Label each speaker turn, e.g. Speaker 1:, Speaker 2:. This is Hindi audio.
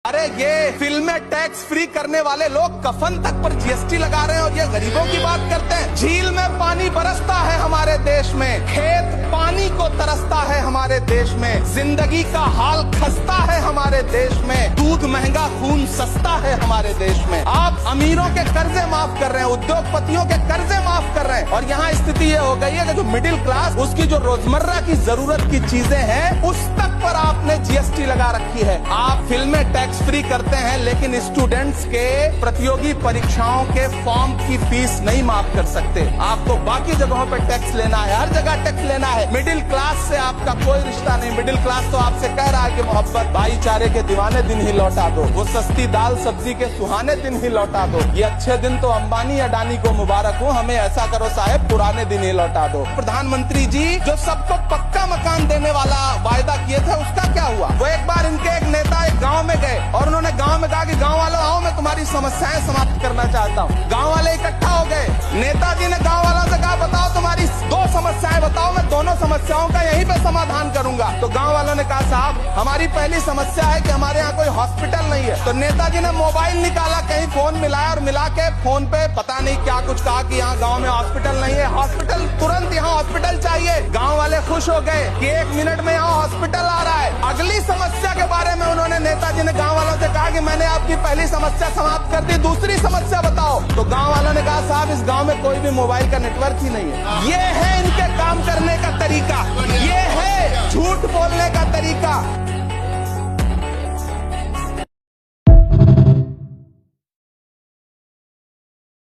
Speaker 1: अरे ये फिल्में टैक्स फ्री करने वाले लोग कफन तक पर जीएसटी लगा रहे हैं और ये गरीबों की बात करते हैं। झील में पानी बरसता है हमारे देश में, खेत पानी को तरसता है हमारे देश में, जिंदगी का हाल खस्ता है हमारे देश में, दूध महंगा खून सस्ता है हमारे देश में। आप अमीरों के कर्जे माफ कर रहे हैं, उद्योगपतियों के कर्जे माफ कर रहे हैं और यहाँ स्थिति ये हो गई है कि जो मिडिल क्लास, उसकी जो रोजमर्रा की जरूरत की चीजें हैं उस तक पर आपने जीएसटी लगा रखी है। आप फिल्में टैक्स फ्री करते हैं लेकिन स्टूडेंट्स के प्रतियोगी परीक्षाओं के फॉर्म की फीस नहीं माफ कर सकते। आपको बाकी जगहों पर टैक्स लेना है, हर जगह टैक्स लेना है। मिडिल क्लास से आपका कोई रिश्ता नहीं। मिडिल क्लास तो आपसे कह रहा है कि मोहब्बत भाईचारे के दीवाने दिन ही लौटा दो, वो सस्ती दाल सब्जी के सुहाने दिन ही लौटा दो। ये अच्छे दिन तो अंबानी अडानी को मुबारक हो, हमें ऐसा करो साहब पुराने दिन ही लौटा दो। प्रधानमंत्री जी जो सबको पक्का मकान देने वाला वायदा किए थे उसका क्या हुआ? वो एक बार इनके एक नेता एक गांव में गए और उन्होंने गांव में कहा कि गांव वालों आओ, मैं तुम्हारी समस्याएं समाप्त करना चाहता हूँ। गांव वाले इकट्ठा हो गए। नेताजी ने गांव वालों से कहा बताओ तुम्हारी 2 समस्याएं बताओ, मैं दोनों समस्याओं का यहीं पे समाधान करूंगा। तो गांव वालों ने कहा साहब हमारी पहली समस्या है कि हमारे यहाँ कोई हॉस्पिटल नहीं है। तो नेताजी ने मोबाइल निकाला, कहीं फोन मिलाया और मिला के फोन पे पता नहीं क्या कुछ कहा कि यहाँ गाँव में हॉस्पिटल नहीं है, हॉस्पिटल तुरंत यहाँ हॉस्पिटल चाहिए। गाँव वाले खुश हो गए कि 1 मिनट में यहाँ हॉस्पिटल आ रहा है। अगली समस्या के बारे में उन्होंने नेताजी ने गाँव वालों से कहा कि मैंने आपकी पहली समस्या समाप्त कर दी, दूसरी समस्या बताओ। तो गांव वालों ने कहा साहब इस गांव में कोई भी मोबाइल का नेटवर्क ही नहीं है। ये है इनके काम करने का तरीका, ये है झूठ बोलने का तरीका।